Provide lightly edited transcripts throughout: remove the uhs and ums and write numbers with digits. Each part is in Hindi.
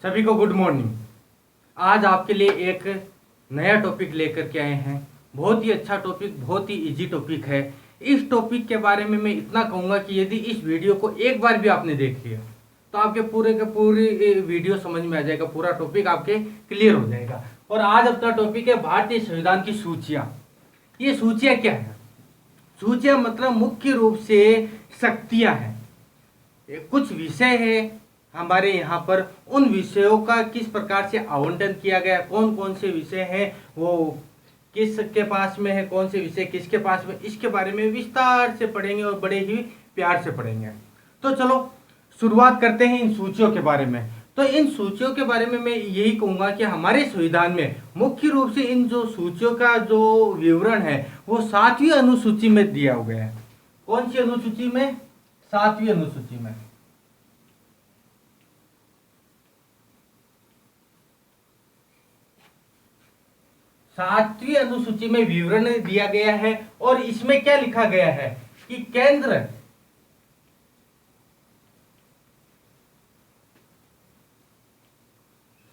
सभी को गुड मॉर्निंग। आज आपके लिए एक नया टॉपिक लेकर के आए हैं। बहुत ही अच्छा टॉपिक, बहुत ही इजी टॉपिक है। इस टॉपिक के बारे में मैं इतना कहूँगा कि यदि इस वीडियो को एक बार भी आपने देख लिया तो आपके पूरे के पूरी वीडियो समझ में आ जाएगा, पूरा टॉपिक आपके क्लियर हो जाएगा। और आज अपना टॉपिक है भारतीय संविधान की सूचियाँ। ये सूचियाँ क्या है? सूचियाँ मतलब मुख्य रूप से शक्तियाँ हैं। कुछ विषय है हमारे यहाँ पर, उन विषयों का किस प्रकार से आवंटन किया गया, कौन कौन से विषय हैं, वो किसके पास में है, कौन से विषय किसके पास में, इसके बारे में विस्तार से पढ़ेंगे और बड़े ही प्यार से पढ़ेंगे। तो चलो शुरुआत करते हैं इन सूचियों के बारे में। तो इन सूचियों के बारे में मैं यही कहूँगा कि हमारे संविधान में मुख्य रूप से इन जो सूचियों का जो विवरण है वो 7वीं अनुसूची में दिया गया है। कौन सी अनुसूची में? 7वीं अनुसूची में। 7वीं अनुसूची में विवरण दिया गया है और इसमें क्या लिखा गया है कि केंद्र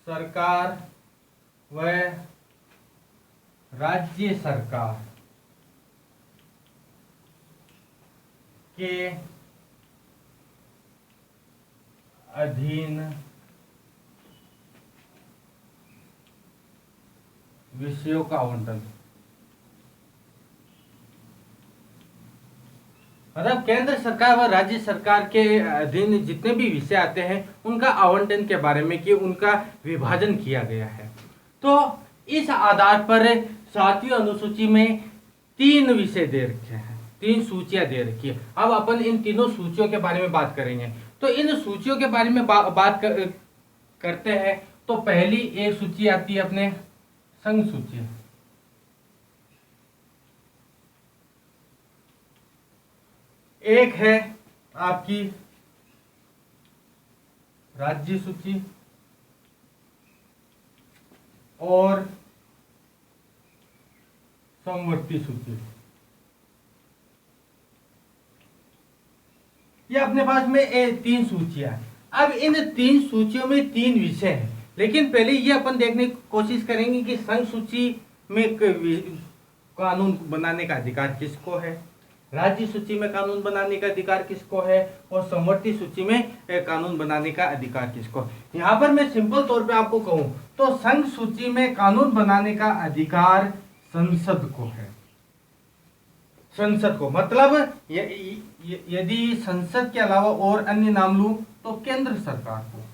सरकार व राज्य सरकार के अधीन विषयों का आवंटन, मतलब केंद्र सरकार व राज्य सरकार के अधीन जितने भी विषय आते हैं उनका आवंटन के बारे में कि उनका विभाजन किया गया है। तो इस आधार पर 7वीं अनुसूची में 3 विषय दे रखे हैं, 3 सूचियां दे रखी है। अब अपन इन तीनों सूचियों के बारे में बात करेंगे। तो इन सूचियों के बारे में करते हैं। तो पहली एक सूची आती है अपने संघ सूची, एक है आपकी राज्य सूची और समवर्ती सूची। ये अपने पास में 3 सूचियां हैं। अब इन 3 सूचियों में 3 विषय हैं, लेकिन पहले ये अपन देखने की कोशिश करेंगे कि संघ सूची में कानून बनाने का अधिकार किसको है, राज्य सूची में कानून बनाने का अधिकार किसको है और समवर्ती सूची में कानून बनाने का अधिकार किसको है। यहाँ पर मैं सिंपल तौर पे आपको कहूँ तो संघ सूची में कानून बनाने का अधिकार संसद को है। संसद को मतलब यदि संसद के अलावा और अन्य नाम लूं तो केंद्र सरकार को।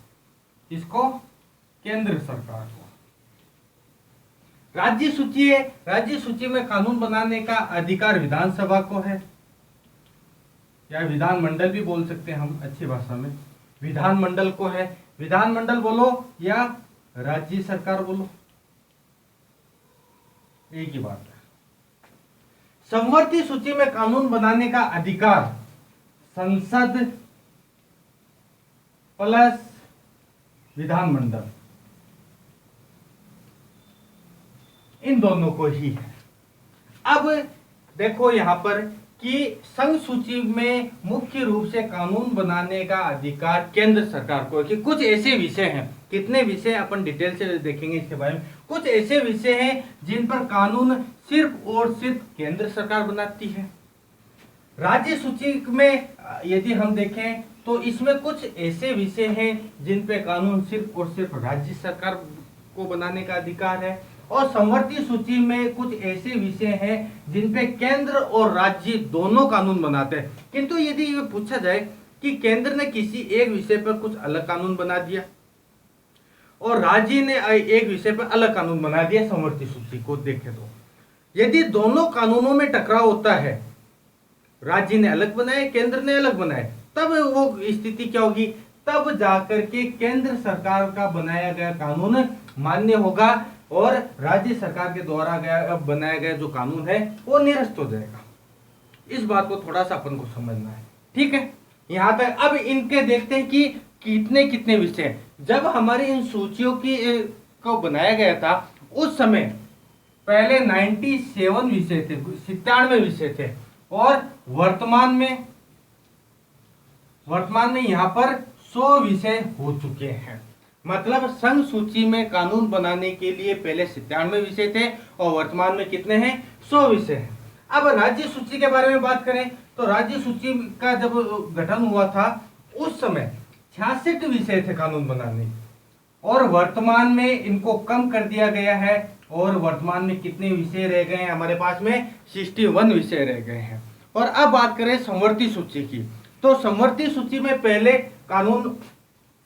किसको? केंद्र सरकार को। राज्य सूची है, राज्य सूची में कानून बनाने का अधिकार विधानसभा को है, या विधानमंडल भी बोल सकते हैं हम अच्छी भाषा में, विधानमंडल को है। विधानमंडल बोलो या राज्य सरकार बोलो, एक ही बात है। समवर्ती सूची में कानून बनाने का अधिकार संसद प्लस विधानमंडल, इन दोनों को ही है। अब देखो यहां पर कि संघ सूची में मुख्य रूप से कानून बनाने का अधिकार केंद्र सरकार को है। कि कुछ ऐसे विषय हैं, कितने विषय अपन डिटेल से देखेंगे इसके बारे में, कुछ ऐसे विषय हैं जिन पर कानून सिर्फ और सिर्फ केंद्र सरकार बनाती है। राज्य सूची में यदि हम देखें तो इसमें कुछ ऐसे विषय हैं जिन पे कानून सिर्फ और सिर्फ राज्य सरकार को बनाने का अधिकार है। और समवर्ती सूची में कुछ ऐसे विषय हैं जिन पे केंद्र और राज्य दोनों कानून बनाते हैं। किंतु यदि ये पूछा जाए कि केंद्र ने किसी एक विषय पर कुछ अलग कानून बना दिया और राज्य ने एक विषय पर अलग कानून बना दिया, समवर्ती सूची को देखें तो यदि दोनों कानूनों में टकराव होता है, राज्य ने अलग बनाए, केंद्र ने अलग बनाए, तब वो स्थिति क्या होगी? तब जाकर के केंद्र सरकार का बनाया गया कानून मान्य होगा और राज्य सरकार के द्वारा बनाया गया जो कानून है वो निरस्त हो जाएगा। इस बात को थोड़ा सा अपन को समझना है, ठीक है? यहां तक। अब इनके देखते हैं कि कितने कितने विषय। जब हमारे इन सूचियों की को बनाया गया था उस समय पहले 97 विषय थे, 97 विषय थे और वर्तमान में यहां पर 100 विषय हो चुके हैं। मतलब संघ सूची में कानून बनाने के लिए पहले 97 विषय थे और वर्तमान में कितने हैं? 100 विषय हैं। अब राज्य सूची के बारे में बात करें तो राज्य सूची का जब गठन हुआ था उस समय 66 विषय थे कानून बनाने, और वर्तमान में इनको कम कर दिया गया है और वर्तमान में कितने विषय रह गए हैं हमारे पास में? 61 विषय रह गए हैं। और अब बात करें संवर्ती सूची की, तो संवर्ती सूची में पहले कानून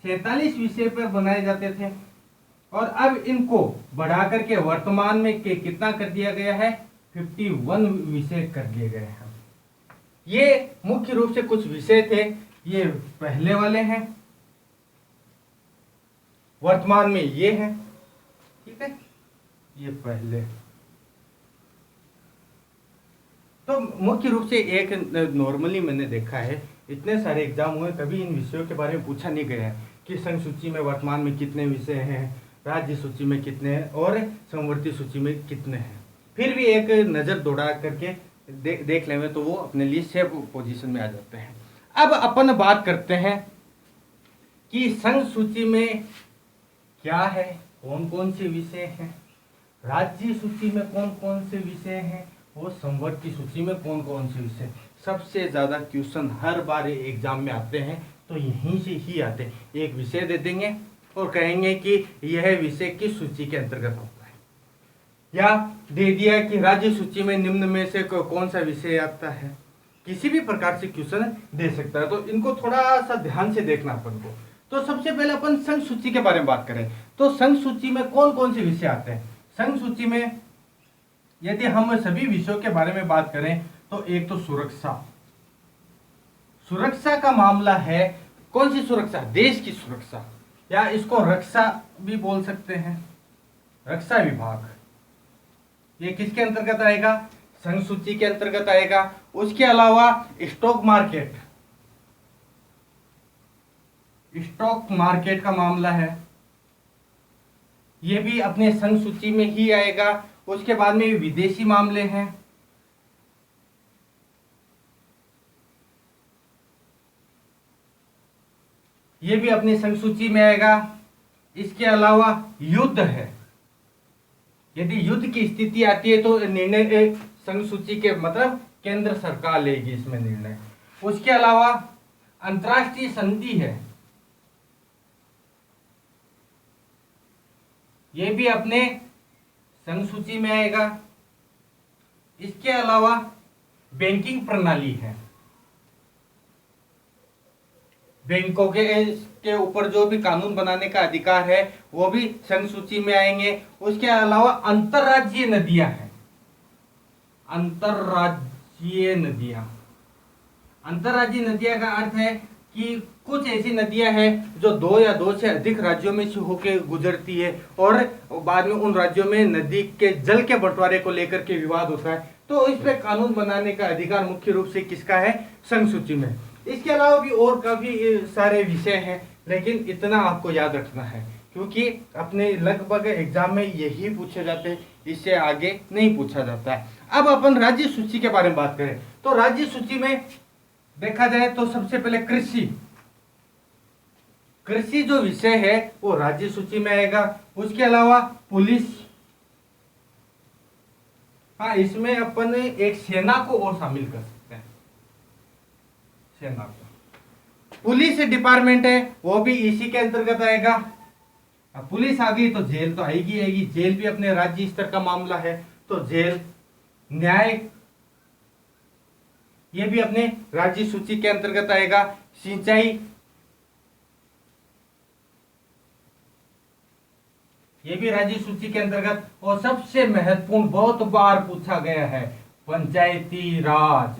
47 विषय पर बनाए जाते थे और अब इनको बढ़ा करके वर्तमान में कितना कर दिया गया है? 51 विषय कर दिए गए हैं। ये मुख्य रूप से कुछ विषय थे, ये पहले वाले हैं, वर्तमान में ये है, ठीक है, ये पहले। तो मुख्य रूप से एक नॉर्मली मैंने देखा है, इतने सारे एग्जाम हुए, कभी इन विषयों के बारे में पूछा नहीं गया है कि संघ सूची में वर्तमान में कितने विषय हैं, राज्य सूची में कितने हैं और संवर्ती सूची में कितने हैं। फिर भी एक नज़र दौड़ा करके देख लेंगे तो वो अपने लिए सेफ पोजीशन में आ जाते हैं। अब अपन बात करते हैं कि संघ सूची में क्या है, कौन कौन से विषय हैं, राज्य सूची में कौन कौन से विषय हैं और संवर्ती सूची में कौन कौन से विषय। सबसे ज़्यादा क्वेश्चन हर बार एग्जाम में आते हैं तो यहीं से ही आते हैं। एक विषय दे देंगे और कहेंगे कि यह विषय किस सूची के अंतर्गत होता है, या दे दिया कि राज्य सूची में निम्न में से कौन सा विषय आता है। किसी भी प्रकार से क्वेश्चन दे सकता है, तो इनको थोड़ा सा ध्यान से देखना अपन को। तो सबसे पहले अपन संघ सूची के बारे में बात करें तो संघ सूची में कौन कौन से विषय आते हैं। संघ सूची में यदि हम सभी विषयों के बारे में बात करें तो एक तो सुरक्षा, सुरक्षा का मामला है। कौन सी सुरक्षा? देश की सुरक्षा, या इसको रक्षा भी बोल सकते हैं, रक्षा विभाग। ये किसके अंतर्गत आएगा? संघ सूची के अंतर्गत आएगा। उसके अलावा स्टॉक मार्केट, स्टॉक मार्केट का मामला है, ये भी अपने संघ सूची में ही आएगा। उसके बाद में विदेशी मामले हैं, ये भी अपनी संघ सूची में आएगा। इसके अलावा युद्ध है, यदि युद्ध की स्थिति आती है तो निर्णय संघ सूची के मतलब केंद्र सरकार लेगी इसमें निर्णय। उसके अलावा अंतर्राष्ट्रीय संधि है, ये भी अपने संघ सूची में आएगा। इसके अलावा बैंकिंग प्रणाली है, बैंकों के ऊपर जो भी कानून बनाने का अधिकार है वो भी संघ सूची में आएंगे। उसके अलावा अंतर्राज्यीय नदियां हैं, अंतर्राज्यीय नदियां, अंतर्राज्यीय नदियां का अर्थ है कि कुछ ऐसी नदियां हैं जो दो या दो से अधिक राज्यों में से होकर गुजरती है और बाद में उन राज्यों में नदी के जल के बंटवारे को लेकर के विवाद होता है, तो इस पे कानून बनाने का अधिकार मुख्य रूप से किसका है? संघ सूची में। इसके अलावा भी और काफी सारे विषय हैं, लेकिन इतना आपको याद रखना है क्योंकि अपने लगभग एग्जाम में यही पूछे जाते हैं, इससे आगे नहीं पूछा जाता है। अब अपन राज्य सूची के बारे में बात करें तो राज्य सूची में देखा जाए तो सबसे पहले कृषि, कृषि जो विषय है वो राज्य सूची में आएगा। उसके अलावा पुलिस, हाँ इसमें अपन एक सेना को और शामिल कर सकते हैं, सेना को। पुलिस डिपार्टमेंट है वो भी इसी के अंतर्गत आएगा। अब पुलिस आ गई तो जेल तो आएगी आएगी, जेल भी अपने राज्य स्तर का मामला है, तो जेल। न्याय, ये भी अपने राज्य सूची के अंतर्गत आएगा। सिंचाई, ये भी राज्य सूची के अंतर्गत। और सबसे महत्वपूर्ण, बहुत बार पूछा गया है, पंचायती राज,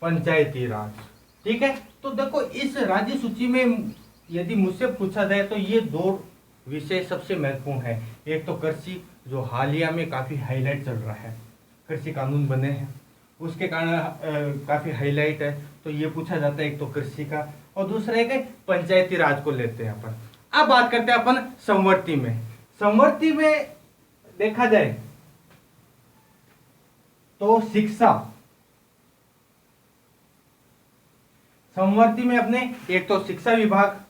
पंचायती राज, ठीक है। तो देखो इस राज्य सूची में यदि मुझसे पूछा जाए तो ये दो विषय सबसे महत्वपूर्ण है। एक तो कृषि जो हालिया में काफी हाईलाइट चल रहा है, कृषि कानून बने हैं उसके कारण काफी हाईलाइट है, तो ये पूछा जाता है एक तो कृषि का, और दूसरा एक पंचायती राज को लेते हैं अपन। अब बात करते हैं अपन संवर्ती में। संवर्ती में देखा जाए तो शिक्षा, संवर्ती में अपने एक तो शिक्षा विभाग,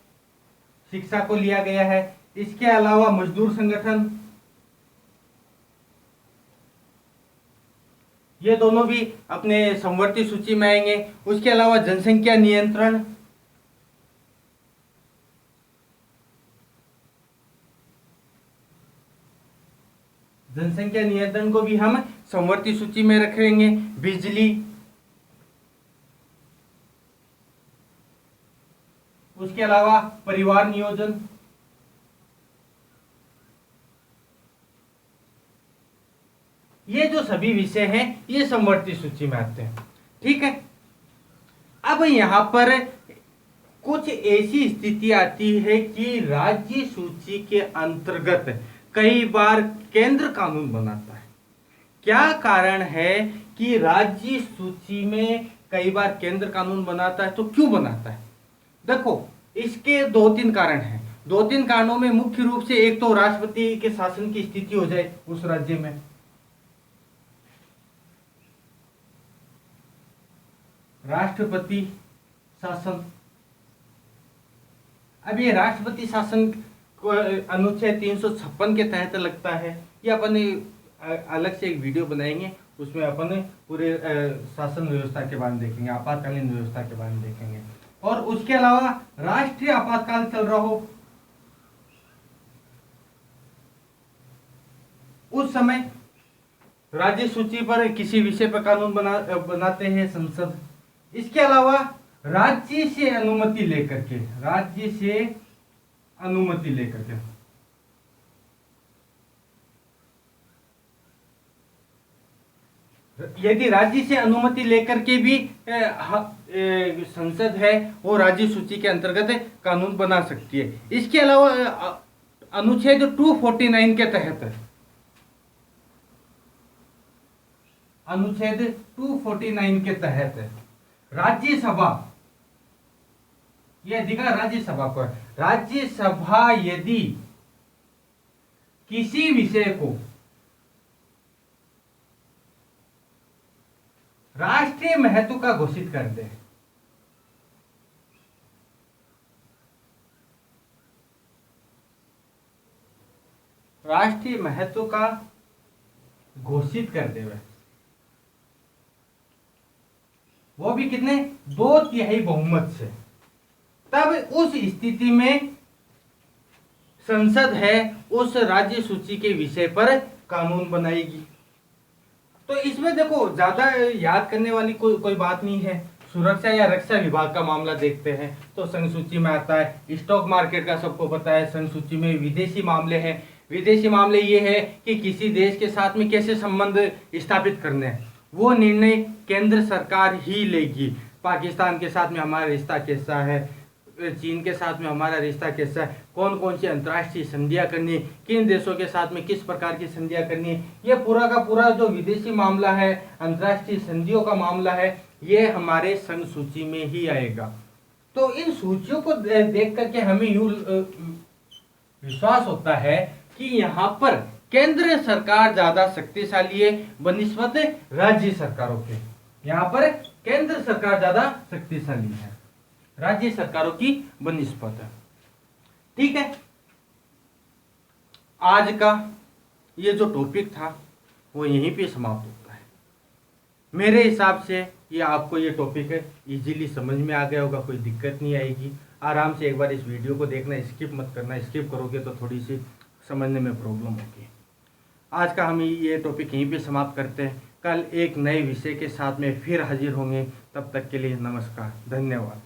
शिक्षा को लिया गया है। इसके अलावा मजदूर संगठन, ये दोनों भी अपने समवर्ती सूची में आएंगे। उसके अलावा जनसंख्या नियंत्रण, जनसंख्या नियंत्रण को भी हम समवर्ती सूची में रखेंगे। बिजली, उसके अलावा परिवार नियोजन, ये जो सभी विषय हैं ये समवर्ती सूची में आते हैं। ठीक है। अब यहां पर कुछ ऐसी स्थिति आती है कि राज्य सूची के अंतर्गत कई बार केंद्र कानून बनाता है। क्या कारण है कि राज्य सूची में कई बार केंद्र कानून बनाता है? तो क्यों बनाता है? देखो, इसके दो तीन कारण हैं। दो तीन कारणों में मुख्य रूप से एक तो राष्ट्रपति के शासन की स्थिति हो जाए उस राज्य में, राष्ट्रपति शासन। अब ये राष्ट्रपति शासन अनुच्छेद 356 के तहत लगता है। ये अपन अलग से एक वीडियो बनाएंगे, उसमें अपन पूरे शासन व्यवस्था के बारे में देखेंगे, आपातकालीन व्यवस्था के बारे में देखेंगे। और उसके अलावा राष्ट्रीय आपातकाल चल रहा हो, उस समय राज्य सूची पर किसी विषय पर कानून बनाते हैं संसद। इसके अलावा राज्य से अनुमति लेकर के, राज्य से अनुमति लेकर के, यदि राज्य से अनुमति लेकर के भी संसद है वो राज्य सूची के अंतर्गत कानून बना सकती है। इसके अलावा अनुच्छेद 249 के तहत, अनुच्छेद 249 के तहत राज्यसभा, यह अधिकार राज्यसभा को है। राज्यसभा यदि किसी विषय को राष्ट्रीय महत्व का घोषित कर दे, राष्ट्रीय महत्व का घोषित कर दे, वो भी कितने, 2/3 बहुमत से, तब उस स्थिति में संसद है उस राज्य सूची के विषय पर कानून बनाएगी। तो इसमें देखो ज्यादा याद करने वाली कोई बात नहीं है। सुरक्षा या रक्षा विभाग का मामला देखते हैं तो संघ सूची में आता है। स्टॉक मार्केट का सबको पता है, संघ सूची में। विदेशी मामले हैं, विदेशी मामले ये है कि किसी देश के साथ में कैसे संबंध स्थापित करने हैं, वो निर्णय केंद्र सरकार ही लेगी। पाकिस्तान के साथ में हमारा रिश्ता कैसा है, चीन के साथ में हमारा रिश्ता कैसा है, कौन कौन सी अंतर्राष्ट्रीय संधियां करनी है, किन देशों के साथ में किस प्रकार की संधियां करनी है, ये पूरा का पूरा जो विदेशी मामला है, अंतर्राष्ट्रीय संधियों का मामला है, ये हमारे संघ सूची में ही आएगा। तो इन सूचियों को देख करके हमें यूं विश्वास होता है कि यहाँ पर केंद्र सरकार ज्यादा शक्तिशाली है बनिस्बत राज्य सरकारों के। यहाँ पर केंद्र सरकार ज्यादा शक्तिशाली है राज्य सरकारों की बनिस्बत। ठीक है, आज का ये जो टॉपिक था वो यहीं पे समाप्त होता है। मेरे हिसाब से ये आपको ये टॉपिक इजीली समझ में आ गया होगा, कोई दिक्कत नहीं आएगी। आराम से एक बार इस वीडियो को देखना, स्किप मत करना। स्किप करोगे तो थोड़ी सी समझने में प्रॉब्लम होगी। आज का हम ये टॉपिक यहीं पे समाप्त करते हैं। कल एक नए विषय के साथ में फिर हाजिर होंगे। तब तक के लिए नमस्कार, धन्यवाद।